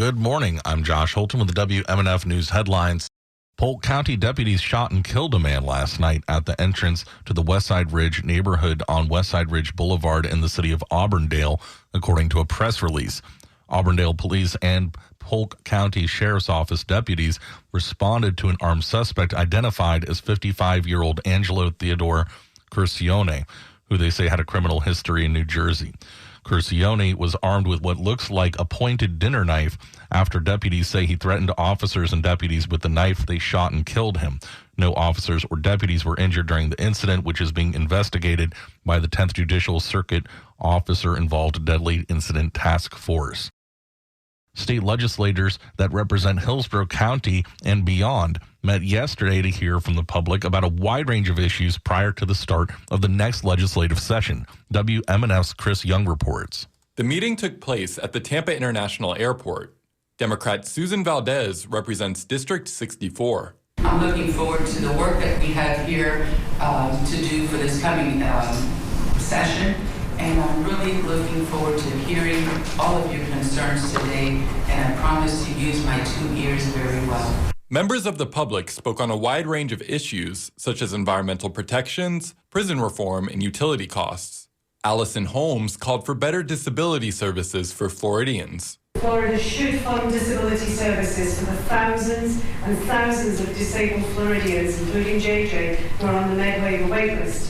Good morning. I'm Josh Holton with the WMNF News headlines. Polk County deputies shot and killed a man last night at the entrance to the Westside Ridge neighborhood on Westside Ridge Boulevard in the city of Auburndale, according to a press release. Auburndale police and Polk County Sheriff's Office deputies responded to an armed suspect identified as 55-year-old Angelo Theodore Curcione, who they say had a criminal history in New Jersey. Curcione was armed with what looks like a pointed dinner knife. After deputies say he threatened officers and deputies with the knife, they shot and killed him. No officers or deputies were injured during the incident, which is being investigated by the 10th Judicial Circuit Officer-Involved Deadly Incident Task Force. State legislators that represent Hillsborough County and beyond met yesterday to hear from the public about a wide range of issues prior to the start of the next legislative session. WMNF's Chris Young reports. The meeting took place at the Tampa International Airport. Democrat Susan Valdez represents District 64. I'm looking forward to the work that we have here to do for this coming session. And I'm really looking forward to hearing all of your concerns today, and I promise to use my 2 ears very well. Members of the public spoke on a wide range of issues, such as environmental protections, prison reform, and utility costs. Allison Holmes called for better disability services for Floridians. Florida should fund disability services for the thousands and thousands of disabled Floridians, including JJ, who are on the med waiver waitlist.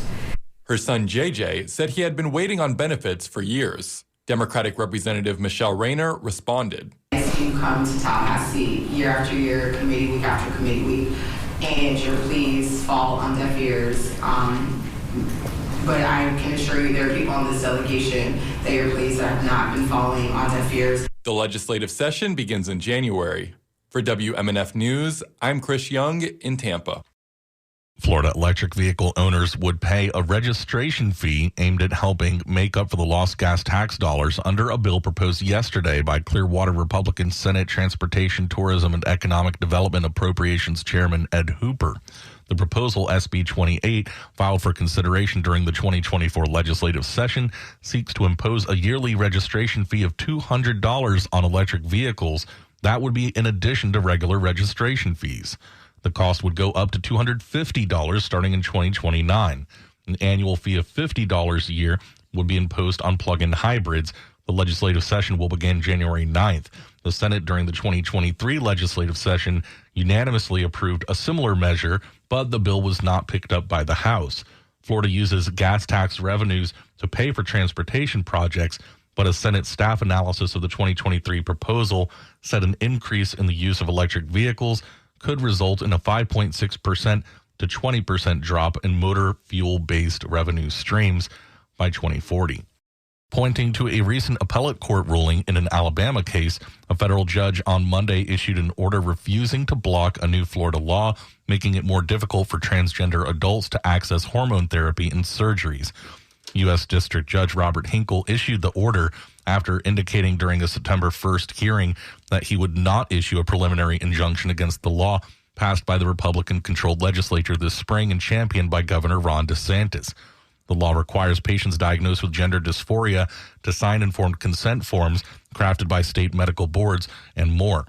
Her son, JJ, said he had been waiting on benefits for years. Democratic Representative Michelle Rayner responded. You come to Tallahassee year after year, committee week after committee week, and your pleas fall on deaf ears. But I can assure you there are people on this delegation that your pleas have not been falling on deaf ears. The legislative session begins in January. For WMNF News, I'm Chris Young in Tampa. Florida electric vehicle owners would pay a registration fee aimed at helping make up for the lost gas tax dollars under a bill proposed yesterday by Clearwater Republican Senate Transportation, Tourism, and Economic Development Appropriations Chairman Ed Hooper. The proposal, SB 28, filed for consideration during the 2024 legislative session, seeks to impose a yearly registration fee of $200 on electric vehicles. That would be in addition to regular registration fees. The cost would go up to $250 starting in 2029. An annual fee of $50 a year would be imposed on plug-in hybrids. The legislative session will begin January 9th. The Senate, during the 2023 legislative session, unanimously approved a similar measure, but the bill was not picked up by the House. Florida uses gas tax revenues to pay for transportation projects, but a Senate staff analysis of the 2023 proposal said an increase in the use of electric vehicles could result in a 5.6% to 20% drop in motor fuel-based revenue streams by 2040. Pointing to a recent appellate court ruling in an Alabama case, a federal judge on Monday issued an order refusing to block a new Florida law, making it more difficult for transgender adults to access hormone therapy and surgeries. U.S. District Judge Robert Hinkle issued the order after indicating during a September 1st hearing that he would not issue a preliminary injunction against the law passed by the Republican-controlled legislature this spring and championed by Governor Ron DeSantis. The law requires patients diagnosed with gender dysphoria to sign informed consent forms crafted by state medical boards and more.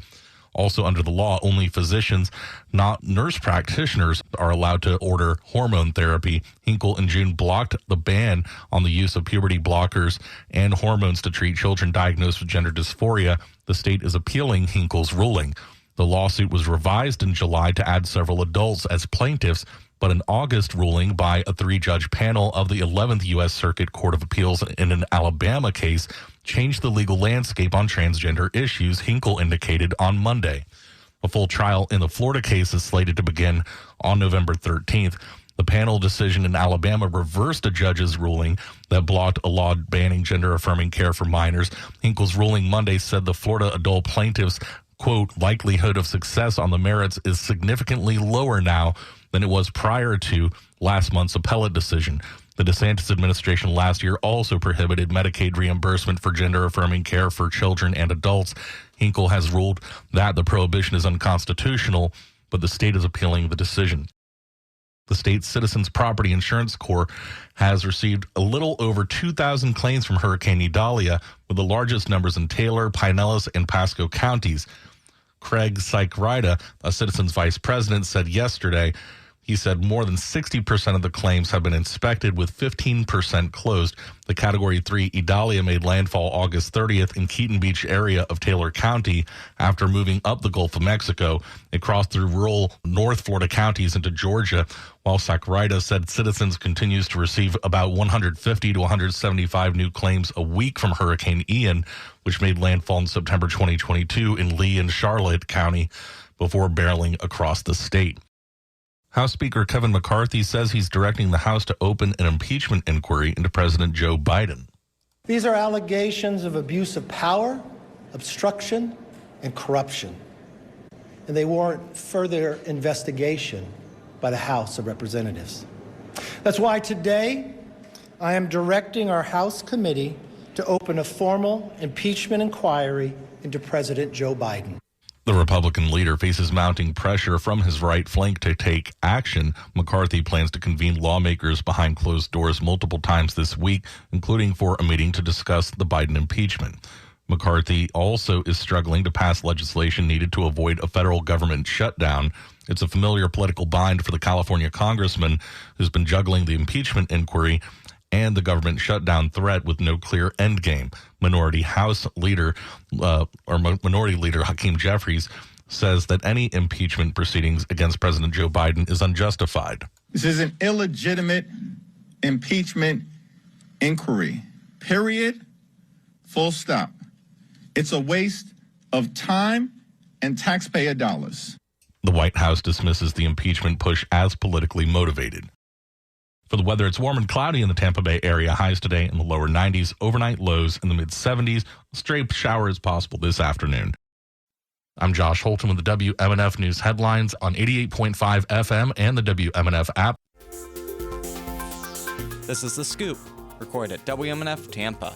Also under the law, only physicians, not nurse practitioners, are allowed to order hormone therapy. Hinkle in June blocked the ban on the use of puberty blockers and hormones to treat children diagnosed with gender dysphoria. The state is appealing Hinkle's ruling. The lawsuit was revised in July to add several adults as plaintiffs, but an August ruling by a 3-judge panel of the 11th U.S. Circuit Court of Appeals in an Alabama case changed the legal landscape on transgender issues, Hinkle indicated on Monday. A full trial in the Florida case is slated to begin on November 13th. The panel decision in Alabama reversed a judge's ruling that blocked a law banning gender-affirming care for minors. Hinkle's ruling Monday said the Florida adult plaintiffs' quote, likelihood of success on the merits is significantly lower now than it was prior to last month's appellate decision. The DeSantis administration last year also prohibited Medicaid reimbursement for gender-affirming care for children and adults. Hinkle has ruled that the prohibition is unconstitutional, but the state is appealing the decision. The state's Citizens Property Insurance Corps has received a little over 2,000 claims from Hurricane Idalia, with the largest numbers in Taylor, Pinellas, and Pasco counties. Craig Sykrida, a Citizens vice president, said yesterday, he said more than 60% of the claims have been inspected, with 15% closed. The Category 3 Idalia made landfall August 30th in Keaton Beach area of Taylor County after moving up the Gulf of Mexico. It crossed through rural North Florida counties into Georgia, while Sykrida said Citizens continues to receive about 150 to 175 new claims a week from Hurricane Ian, which made landfall in September 2022 in Lee and Charlotte County before barreling across the state. House Speaker Kevin McCarthy says he's directing the House to open an impeachment inquiry into President Joe Biden. These are allegations of abuse of power, obstruction, and corruption, and they warrant further investigation by the House of Representatives. That's why today I am directing our House committee to open a formal impeachment inquiry into President Joe Biden. The Republican leader faces mounting pressure from his right flank to take action. McCarthy plans to convene lawmakers behind closed doors multiple times this week, including for a meeting to discuss the Biden impeachment. McCarthy also is struggling to pass legislation needed to avoid a federal government shutdown. It's a familiar political bind for the California congressman who's been juggling the impeachment inquiry and the government shutdown threat with no clear endgame. Minority Leader Hakeem Jeffries says that any impeachment proceedings against President Joe Biden is unjustified. This is an illegitimate impeachment inquiry, period, full stop. It's a waste of time and taxpayer dollars. The White House dismisses the impeachment push as politically motivated. For the weather, it's warm and cloudy in the Tampa Bay area. Highs today in the lower 90s, overnight lows in the mid-70s. A stray shower is possible this afternoon. I'm Josh Holton with the WMNF News headlines on 88.5 FM and the WMNF app. This is The Scoop, recorded at WMNF Tampa.